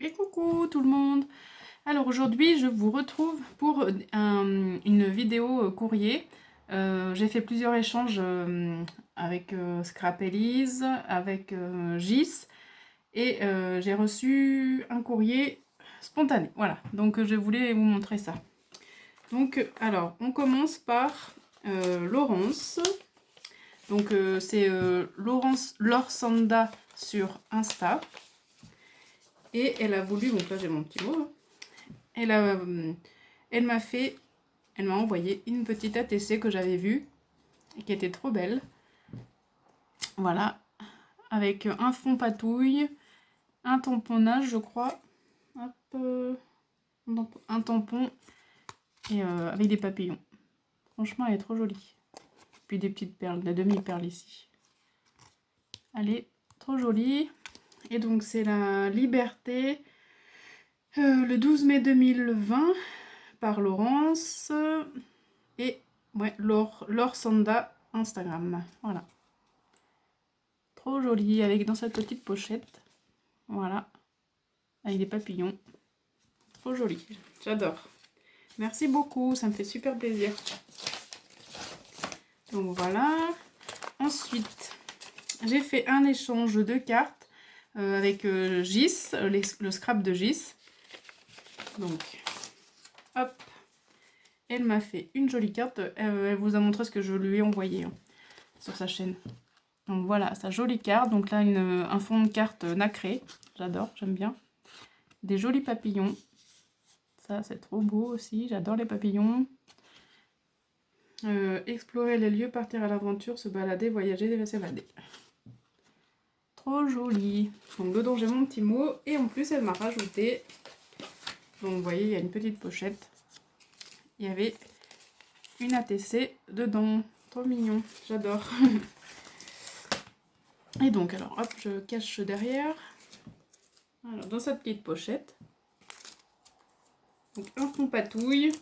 Et coucou tout le monde. Alors aujourd'hui je vous retrouve pour une vidéo courrier. J'ai fait plusieurs échanges avec Scrap Elise, avec Gis et j'ai reçu un courrier spontané. Voilà, donc je voulais vous montrer ça. Donc alors on commence par Laurence. Donc c'est Laurence Lorsanda sur Insta. Et elle a voulu, donc là j'ai mon petit mot, elle m'a envoyé une petite ATC que j'avais vue et qui était trop belle. Voilà, avec un fond patouille, un tamponnage je crois, hop, un tampon et avec des papillons. Franchement elle est trop jolie. Puis des petites perles, des demi-perles ici. Elle est trop jolie. Et donc c'est la Liberté, le 12 mai 2020 par Laurence et ouais, Laure Sanda Instagram. Voilà. Trop jolie avec dans cette petite pochette. Voilà. Avec des papillons. Trop joli. J'adore. Merci beaucoup, ça me fait super plaisir. Donc voilà. Ensuite, j'ai fait un échange de cartes avec Gis, le scrap de Gis. Donc, hop. Elle m'a fait une jolie carte. Elle vous a montré ce que je lui ai envoyé sur sa chaîne. Donc voilà, sa jolie carte. Donc là, un fond de carte nacré. J'adore, j'aime bien. Des jolis papillons. Ça, c'est trop beau aussi. J'adore les papillons. Explorer les lieux, partir à l'aventure, se balader, voyager, s'évader. Trop joli. Donc dedans, j'ai mon petit mot. Et en plus, elle m'a rajouté... Donc vous voyez, il y a une petite pochette. Il y avait une ATC dedans. Trop mignon. J'adore. Et donc, alors, hop, je cache derrière. Alors, dans cette petite pochette, donc un fond patouille.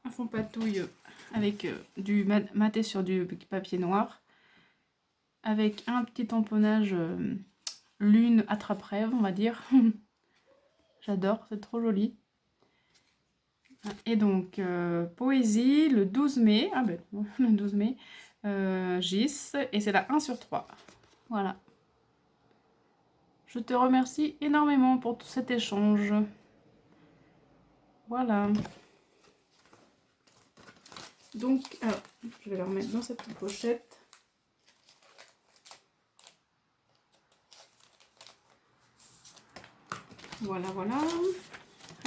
Un fond patouille avec du maté sur du papier noir. Avec un petit tamponnage lune attrape-rêve, on va dire. J'adore, c'est trop joli. Et donc, poésie, le 12 mai. Ah ben, le 12 mai. Gis. Et c'est la 1 sur 3. Voilà. Je te remercie énormément pour tout cet échange. Voilà. Donc, alors, je vais la remettre dans cette petite pochette. Voilà, voilà.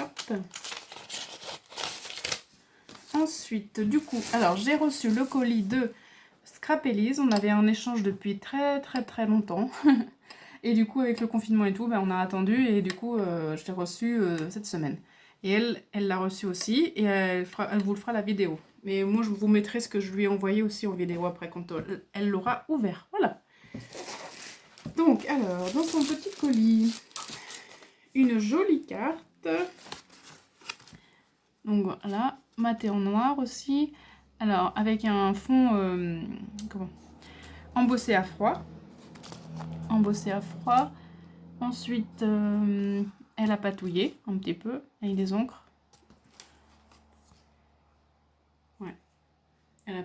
Hop. Ensuite, du coup, alors j'ai reçu le colis de Scrap Elise. On avait un échange depuis très longtemps. Et du coup, avec le confinement et tout, ben, on a attendu. Et du coup, je l'ai reçu cette semaine. Et elle l'a reçu aussi. Et elle vous le fera la vidéo. Mais moi, je vous mettrai ce que je lui ai envoyé aussi en vidéo après, quand elle l'aura ouvert. Voilà. Donc, alors, dans son petit colis, une jolie carte. Donc voilà, maté en noir aussi. Alors, avec un fond embossé à froid. Embossé à froid. Ensuite, elle a patouillé un petit peu avec des encres. Ouais. Elle a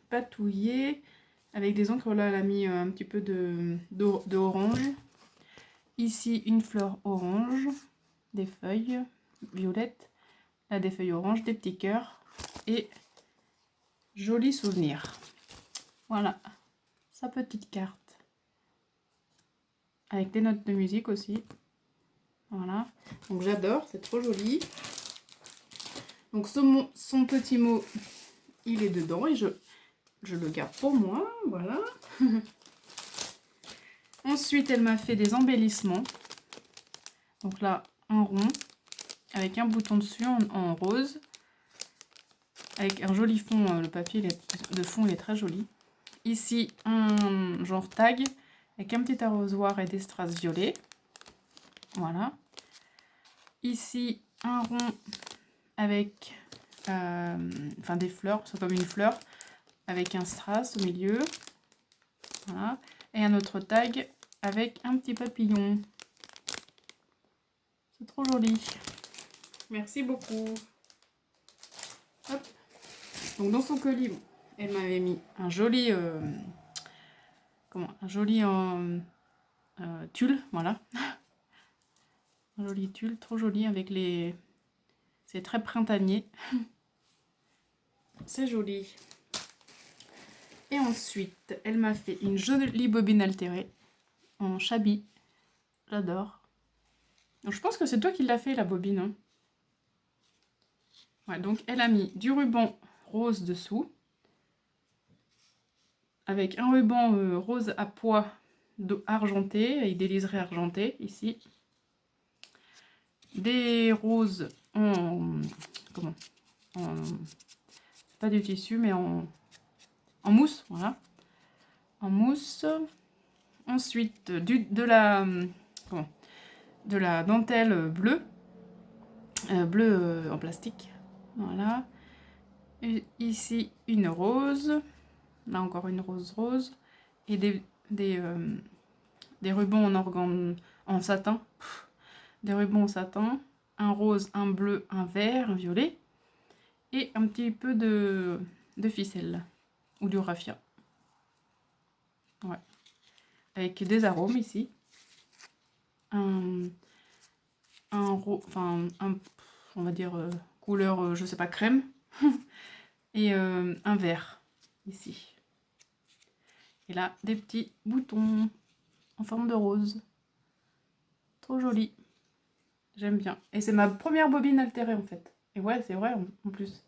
patouillé avec des encres. Là, elle a mis un petit peu de orange. Ici, une fleur orange. Des feuilles violettes. Là, des feuilles oranges, des petits cœurs. Et joli souvenir. Voilà, sa petite carte. Avec des notes de musique aussi. Voilà, donc j'adore, c'est trop joli. Donc son petit mot, il est dedans et je le garde pour moi, voilà. Ensuite, elle m'a fait des embellissements. Donc là, en rond, avec un bouton dessus en rose. Avec un joli fond, le papier de fond, il est très joli. Ici, un genre tag, avec un petit arrosoir et des strass violets. Voilà. Ici, un rond avec des fleurs, c'est comme une fleur, avec un strass au milieu. Voilà. Et un autre tag avec un petit papillon. C'est trop joli. Merci beaucoup. Hop. Donc dans son colis, elle m'avait mis un joli, tulle, voilà. Un joli tulle, trop joli avec les... C'est très printanier. C'est joli. Et ensuite, elle m'a fait une jolie bobine altérée en chabi. J'adore. Je pense que c'est toi qui l'as fait, la bobine. Hein. Ouais, donc elle a mis du ruban rose dessous. Avec un ruban rose à pois argenté, avec des liserés argentés, ici. Des roses en... Comment pas du tissu, mais en mousse, voilà. En mousse. Ensuite, de la dentelle bleue. Bleue en plastique. Voilà. Et ici, une rose. Là, encore une rose. Et des rubans en satin. Des rubans en satin. Un rose, un bleu, un vert, un violet. Et un petit peu de ficelle. Ou du raffia. Ouais. Avec des arômes ici. On va dire couleur, je sais pas, crème. Et un vert ici. Et là, des petits boutons en forme de rose. Trop joli. J'aime bien. Et c'est ma première bobine altérée en fait. Et ouais, c'est vrai en plus.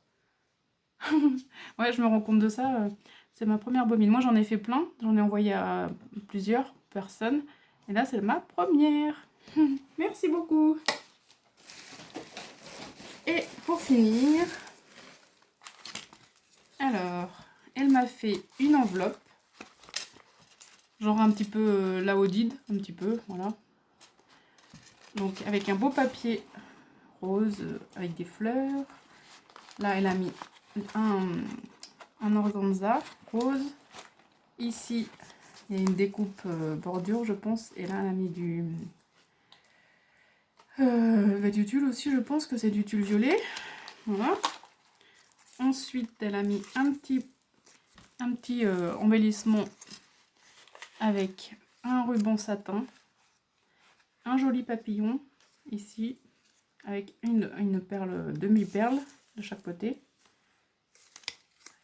Ouais, je me rends compte de ça. C'est ma première bobine. Moi, j'en ai fait plein. J'en ai envoyé à plusieurs personnes. Et là, c'est ma première. Merci beaucoup. Et pour finir, alors, elle m'a fait une enveloppe. Genre un petit peu la Odide, un petit peu, voilà. Donc avec un beau papier rose avec des fleurs. Là, elle a mis un organza rose. Ici, il y a une découpe bordure, je pense. Et là, elle a mis du tulle aussi, je pense que c'est du tulle violet. Voilà. Ensuite, elle a mis un petit embellissement avec un ruban satin, un joli papillon ici, avec une perle, demi-perle de chaque côté.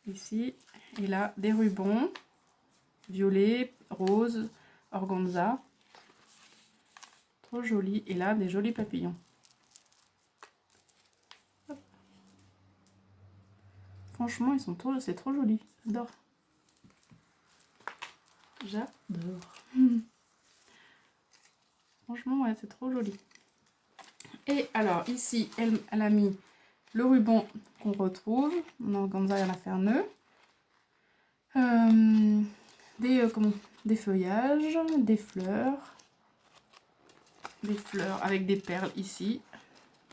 Ici, et là, des rubans violet, rose, organza. Trop joli. Et là, des jolis papillons. Hop. Franchement, c'est trop joli. J'adore. J'adore. Franchement, ouais, c'est trop joli. Et alors, ici, elle a mis le ruban qu'on retrouve. En organza, elle a fait un nœud. Des feuillages, des fleurs avec des perles ici.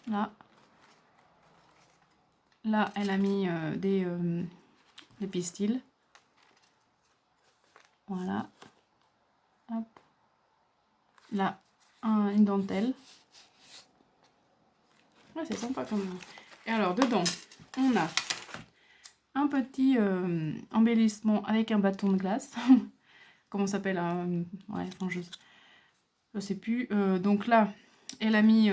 Là, elle a mis des pistils. Voilà. Hop. Là, une dentelle. Ouais, c'est sympa quand même. Et alors, dedans, on a un petit embellissement avec un bâton de glace. Comment ça s'appelle ouais, enfin, je sais plus. Donc là, elle a mis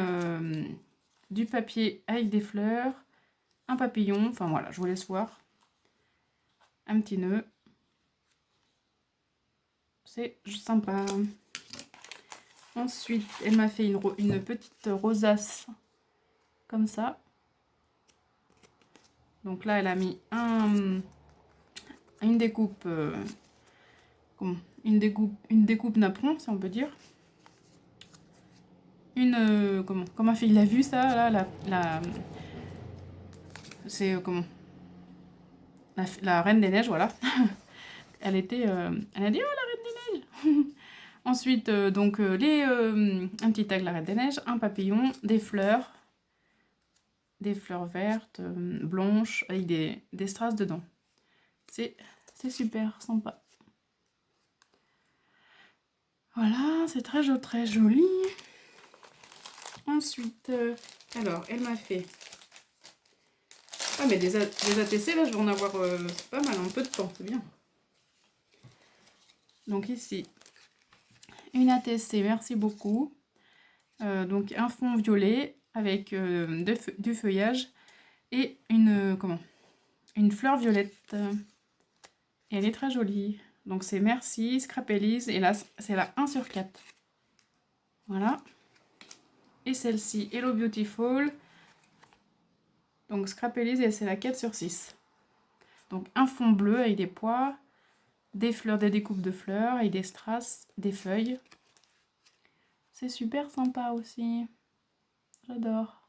du papier avec des fleurs, un papillon. Enfin voilà, je vous laisse voir. Un petit nœud. C'est sympa. Ensuite, elle m'a fait une petite rosace comme ça. Donc là, elle a mis une découpe, une découpe napperon, si on peut dire. Comment il a vu ça là, c'est la Reine des Neiges, voilà. Elle a dit oh, la Reine des Neiges. Ensuite, un petit tag la Reine des Neiges, un papillon, des fleurs vertes, blanches, avec des strass dedans. C'est super sympa. Voilà, c'est très joli. Ensuite, alors, elle m'a fait... Ah, mais des ATC, là, je vais en avoir pas mal, en peu de temps, c'est bien. Donc ici, une ATC, merci beaucoup. Donc un fond violet avec du feuillage et une fleur violette. Et elle est très jolie. Donc c'est Merci, Scrapelise, et là c'est la 1 sur 4. Voilà. Et celle-ci, Hello Beautiful. Donc Scrapelise, et c'est la 4 sur 6. Donc un fond bleu avec des pois, des fleurs, des découpes de fleurs et des strass, des feuilles. C'est super sympa aussi. J'adore.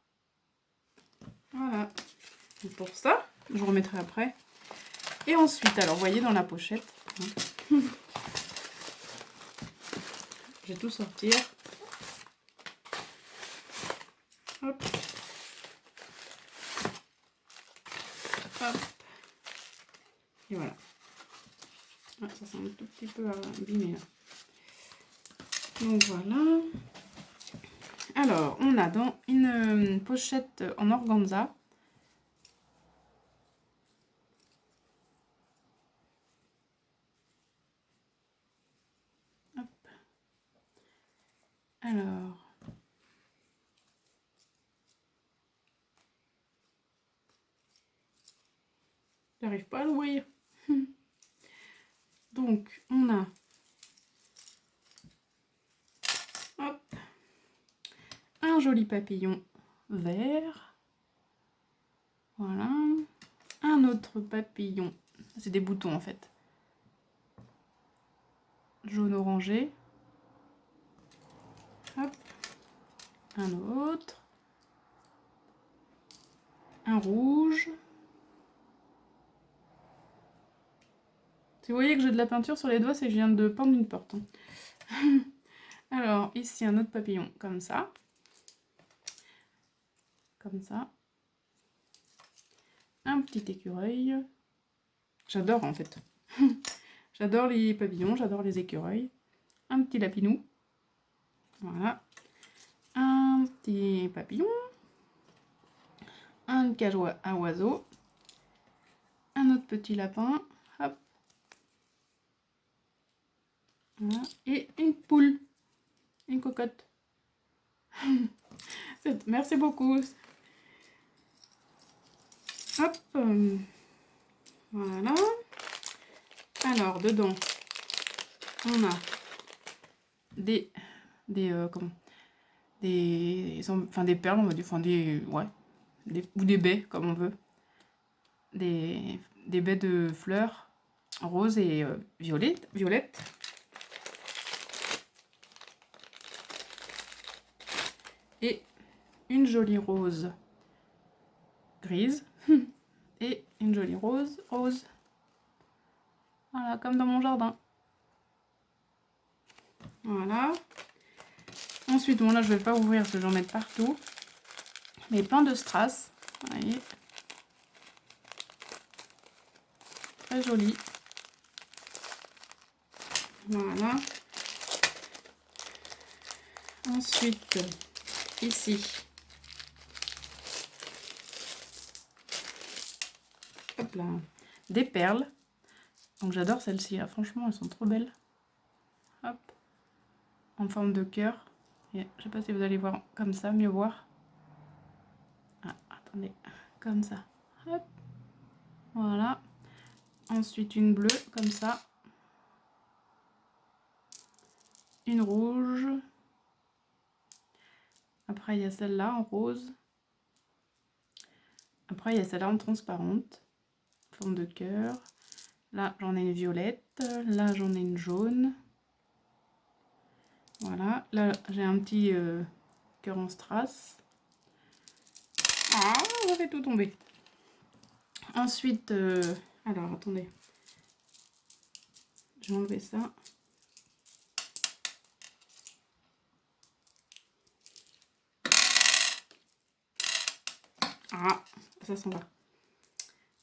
Voilà. Et pour ça, je vous remettrai après. Et ensuite, alors, vous voyez dans la pochette, hein, je vais tout sortir. Hop. Hop. Et voilà. Ah, ça sent un tout petit peu abîmé là. Donc voilà. Alors, on a dans une pochette en organza. Hop. Alors. J'arrive pas à l'ouvrir. Donc, on a... Hop. Un joli papillon vert. Voilà. Un autre papillon. C'est des boutons en fait. Jaune orangé. Hop. Un autre. Un rouge. Si vous voyez que j'ai de la peinture sur les doigts, c'est que je viens de peindre une porte. Hein. Alors, ici, un autre papillon, comme ça. Comme ça. Un petit écureuil. J'adore, en fait. J'adore les papillons, j'adore les écureuils. Un petit lapinou. Voilà. Un petit papillon. Un cage à oiseau. Un autre petit lapin. Hop. Voilà. Et une poule. Une cocotte. Merci beaucoup. Hop. Voilà. Alors, dedans, on a des perles, on va dire, enfin ou des baies, comme on veut. Des baies de fleurs roses et violettes. Et une jolie rose grise. Et une jolie rose. Voilà, comme dans mon jardin. Voilà. Ensuite, bon là, je vais pas ouvrir parce que j'en mets partout. Mais plein de strass. Vous voyez. Très joli. Voilà. Ensuite, ici. Hop là. Des perles. Donc j'adore celles-ci, là. Franchement, elles sont trop belles. Hop. En forme de cœur. Et je sais pas si vous allez voir comme ça, mieux voir. Ah, attendez. Comme ça. Hop. Voilà. Ensuite, une bleue, comme ça. Une rouge. Après, il y a celle-là en rose. Après, il y a celle-là en transparente. Forme de cœur. Là, j'en ai une violette. Là, j'en ai une jaune. Voilà. Là, j'ai un petit cœur en strass. Ah, ça fait tout tomber. Ensuite, alors, attendez. Je vais enlever ça. Ah, ça s'en va.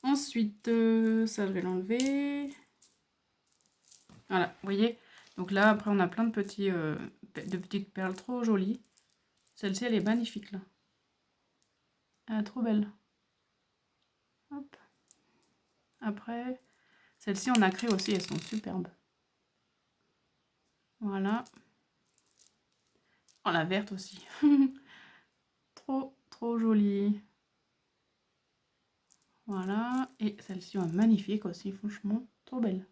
Ensuite, ça, je vais l'enlever. Voilà, vous voyez. Donc là, après, on a plein de petites perles trop jolies. Celle-ci, elle est magnifique, là. Elle est trop belle. Hop. Après, celles-ci en nacré aussi, elles sont superbes. Voilà. Oh, la verte aussi. Trop jolie. Voilà. Et celle-ci est magnifique aussi, franchement. Trop belle.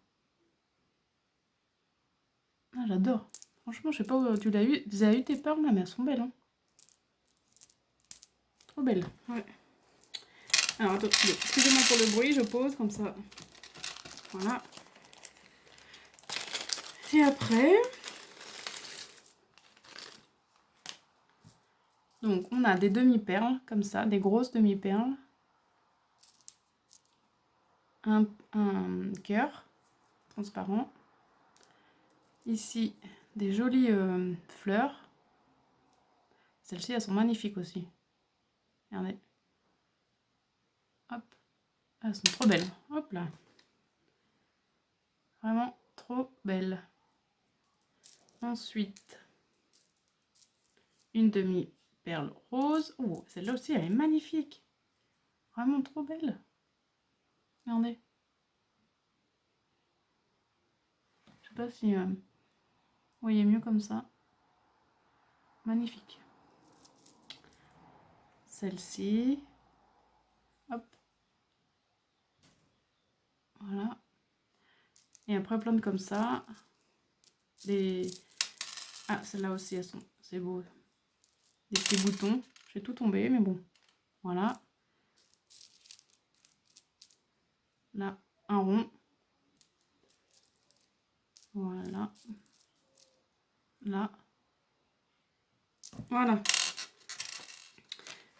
Ah, j'adore. Franchement, je sais pas où tu l'as eu. Tu as eu tes perles là, mais elles sont belles. Hein. Trop belles. Ouais. Alors, attends, excusez-moi pour le bruit, je pose comme ça. Voilà. Et après... Donc, on a des demi-perles, comme ça, des grosses demi-perles. Un cœur transparent. Ici, des jolies fleurs. Celles-ci, elles sont magnifiques aussi. Regardez. Hop. Elles sont trop belles. Hop là. Vraiment trop belles. Ensuite, une demi-perle rose. Oh, celle-là aussi, elle est magnifique. Vraiment trop belle. Regardez. Je sais pas si vous voyez mieux comme ça. Magnifique. Celle-ci. Hop. Voilà. Et après, plein de comme ça. Ah, celle-là aussi, elles sont... C'est beau. Des petits boutons. J'ai tout tombé, mais bon. Voilà. Là, un rond. Voilà. Là. Voilà.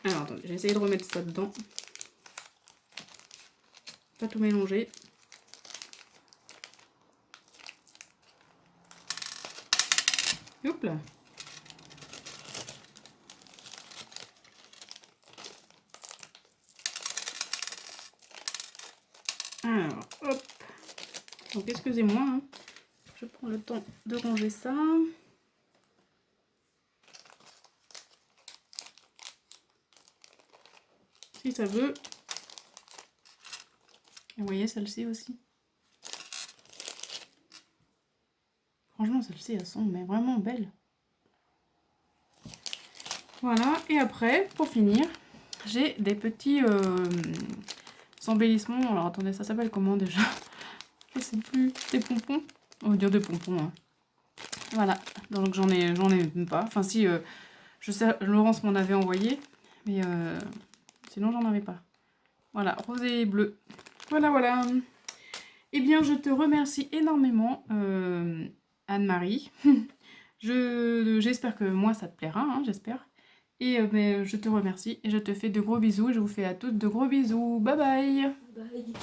Alors, attendez, j'ai essayé de remettre ça dedans. Pas tout mélanger. Hop là. Alors, hop. Donc, excusez-moi. Hein. Je prends le temps de ranger ça. Si ça veut. Et vous voyez celle-ci aussi. Franchement, celle-ci, elles sont mais vraiment belles. Voilà. Et après, pour finir, j'ai des petits embellissements. Alors, attendez, ça s'appelle comment déjà? Je sais plus. Des pompons. On va dire des pompons. Hein. Voilà. Donc, j'en ai même pas. Enfin, si, je sais, Laurence m'en avait envoyé. Mais sinon, j'en avais pas. Voilà, rosé et bleu. Voilà. Eh bien, je te remercie énormément, Anne-Marie. J'espère que moi, ça te plaira, hein, j'espère. Et je te remercie et je te fais de gros bisous. Je vous fais à toutes de gros bisous. Bye bye. Bye.